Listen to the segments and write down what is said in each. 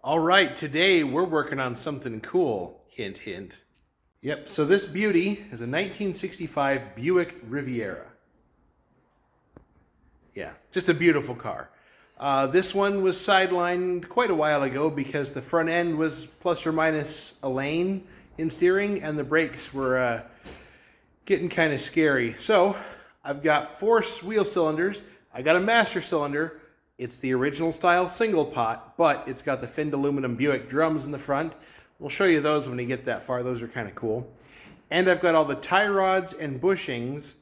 All right, today we're working on something cool. Hint, hint. Yep, so this beauty is a 1965 Buick Riviera. Yeah, just a beautiful car. This one was sidelined quite a while ago because the front end was plus or minus a lane in steering and the brakes were getting kind of scary. So I've got 4 wheel cylinders. I got a master cylinder. It's the original style single pot, but it's got the finned aluminum Buick drums in the front. We'll show you those when we get that far. Those are kind of cool. And I've got all the tie rods and bushings.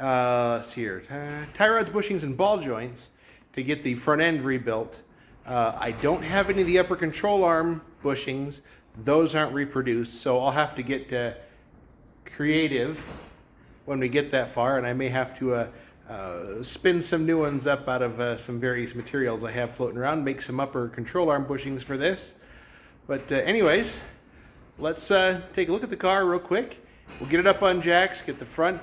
Let's see here. Tie rods, bushings, and ball joints to get the front end rebuilt. I don't have any of the upper control arm bushings. Those aren't reproduced, so I'll have to get creative when we get that far, and I may have to spin some new ones up out of some various materials I have floating around, make some upper control arm bushings for this. But anyways, let's take a look at the car real quick. We'll get it up on jacks, get the front.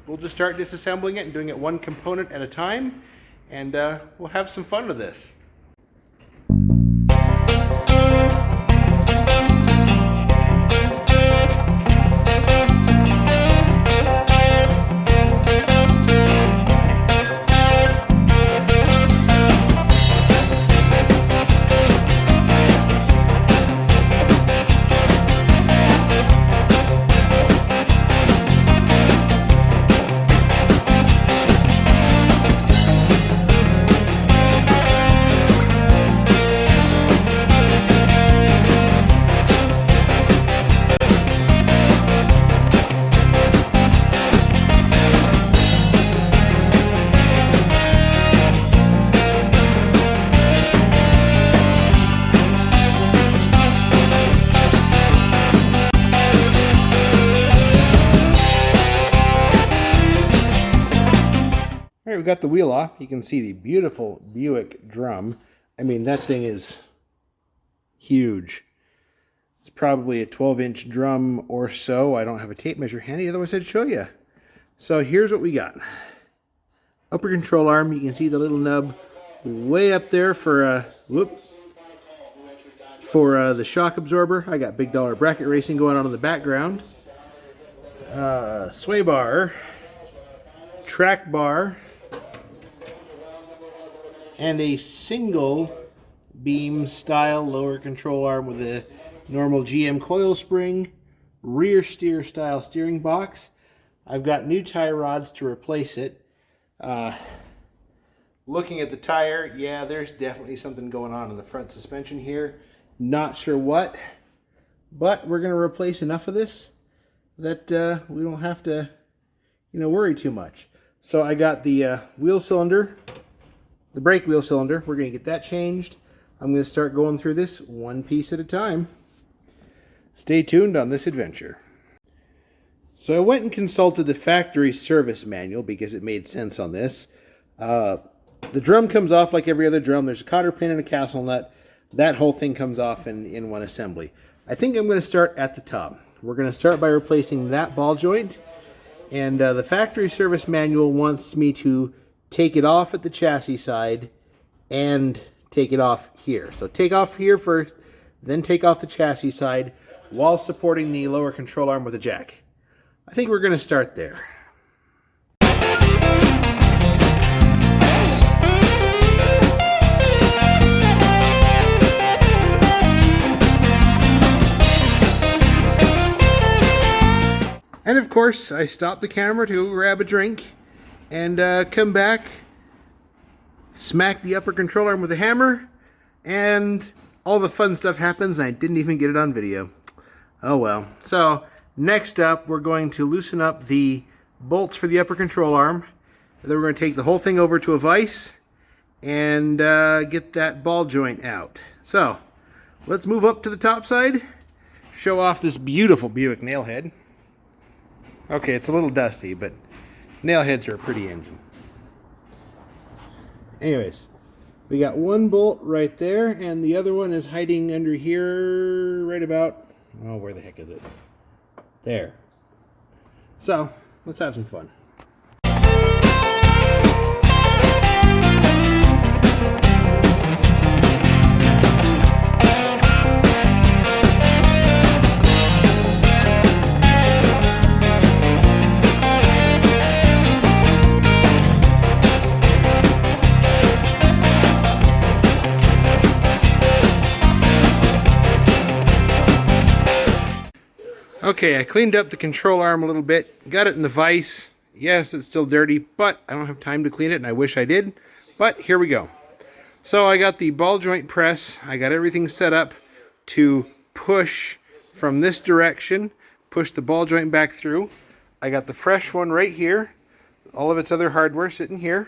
We'll just start disassembling it and doing it one component at a time, and we'll have some fun with this. We've got the wheel off. You can see the beautiful Buick drum. I mean, that thing is huge. It's probably a 12-inch drum or so. I don't have a tape measure handy, otherwise I'd show you. So here's what we got. Upper control arm. You can see the little nub way up there for the shock absorber. I got big dollar bracket racing going on in the background. Sway bar, track bar, and a single beam style lower control arm with a normal GM coil spring, rear steer style steering box. I've got new tie rods to replace it. Looking at the tire, yeah, there's definitely something going on in the front suspension here. Not sure what, but we're going to replace enough of this that we don't have to, worry too much. So I got the wheel cylinder, the brake wheel cylinder. We're going to get that changed. I'm going to start going through this one piece at a time. Stay tuned on this adventure. So I went and consulted the factory service manual because it made sense on this. The drum comes off like every other drum. There's a cotter pin and a castle nut. That whole thing comes off in one assembly. I think I'm going to start at the top. We're going to start by replacing that ball joint. And the factory service manual wants me to take it off at the chassis side and take it off here. So take off here first, then take off the chassis side while supporting the lower control arm with a jack. I think we're going to start there. And of course, I stopped the camera to grab a drink and come back, smack the upper control arm with a hammer, and all the fun stuff happens, and I didn't even get it on video. Oh well. So next up, we're going to loosen up the bolts for the upper control arm. And then we're going to take the whole thing over to a vise and get that ball joint out. So let's move up to the top side, show off this beautiful Buick nail head. Okay, it's a little dusty, but nail heads are a pretty engine. Anyways, we got one bolt right there, and the other one is hiding under here right about, oh, where the heck is it? There. So, let's have some fun. Okay, I cleaned up the control arm a little bit, got it in the vise. Yes, it's still dirty, but I don't have time to clean it, and I wish I did. But here we go. So I got the ball joint press. I got everything set up to push from this direction, push the ball joint back through. I got the fresh one right here. All of its other hardware sitting here.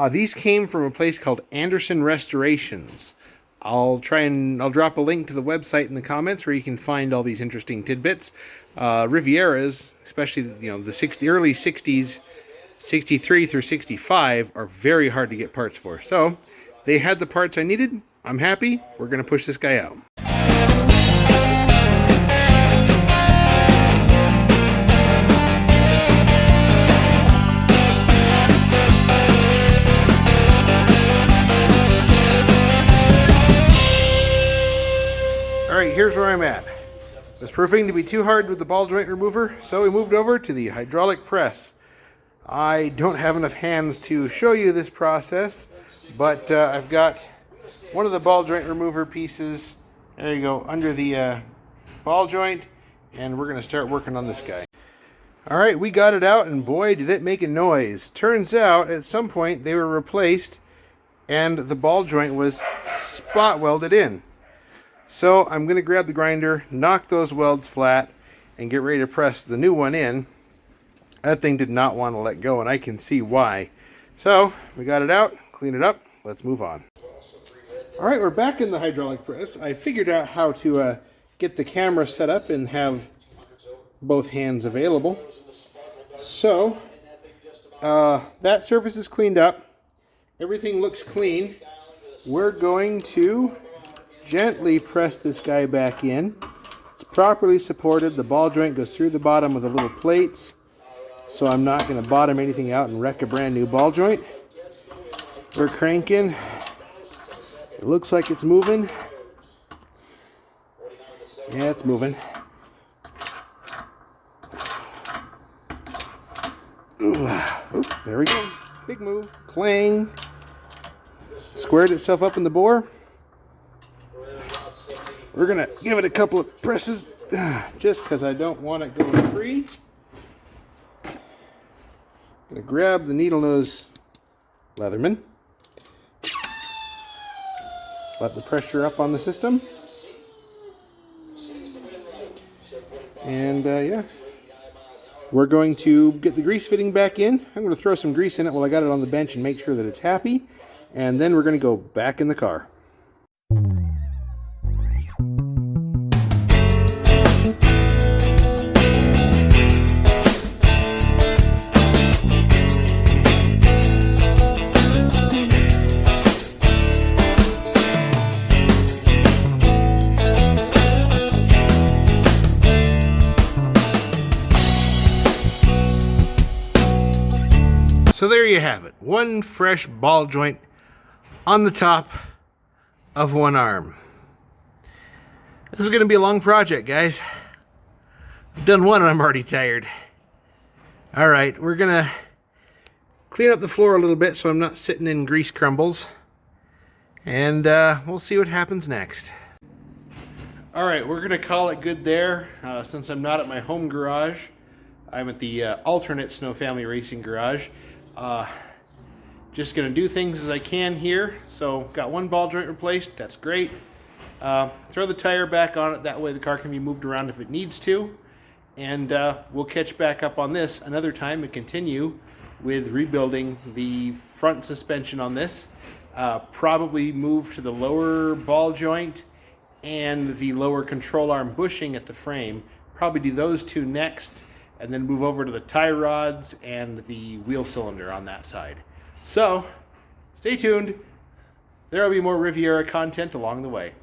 These came from a place called Anderson Restorations. I'll drop a link to the website in the comments where you can find all these interesting tidbits. Rivieras, especially the early 60s, 63 through 65, are very hard to get parts for. So they had the parts I needed. I'm happy. We're going to push this guy out. Alright, here's where I'm at. It was proving to be too hard with the ball joint remover, so we moved over to the hydraulic press. I don't have enough hands to show you this process, but I've got one of the ball joint remover pieces, there you go, under the ball joint, and we're going to start working on this guy. Alright, we got it out, and boy did it make a noise. Turns out, at some point, they were replaced, and the ball joint was spot welded in. So I'm going to grab the grinder, knock those welds flat, and get ready to press the new one in. That thing did not want to let go, and I can see why. So we got it out, clean it up, let's move on. Alright, we're back in the hydraulic press. I figured out how to get the camera set up and have both hands available. So that surface is cleaned up. Everything looks clean. We're going to gently press this guy back in. It's properly supported. The ball joint goes through the bottom of the little plates, so I'm not going to bottom anything out and wreck a brand new ball joint. We're cranking. It looks like it's moving. Yeah, it's moving. Ooh, there we go. Big move. Clang. Squared itself up in the bore. We're going to give it a couple of presses just because I don't want it going free. I'm going to grab the needle nose Leatherman. Let the pressure up on the system. And yeah, we're going to get the grease fitting back in. I'm going to throw some grease in it while I got it on the bench and make sure that it's happy. And then we're going to go back in the car. So there you have it. One fresh ball joint on the top of one arm. This is going to be a long project, guys. I've done one and I'm already tired. Alright, we're going to clean up the floor a little bit so I'm not sitting in grease crumbles. And we'll see what happens next. Alright, we're going to call it good there. Since I'm not at my home garage, I'm at the alternate Snow Family Racing garage. Just gonna do things as I can here. So got one ball joint replaced, that's great. Throw the tire back on it, that way the car can be moved around if it needs to. And we'll catch back up on this another time and continue with rebuilding the front suspension on this. Probably move to the lower ball joint and the lower control arm bushing at the frame. Probably do those two next, and then move over to the tie rods and the wheel cylinder on that side. So, stay tuned. There will be more Riviera content along the way.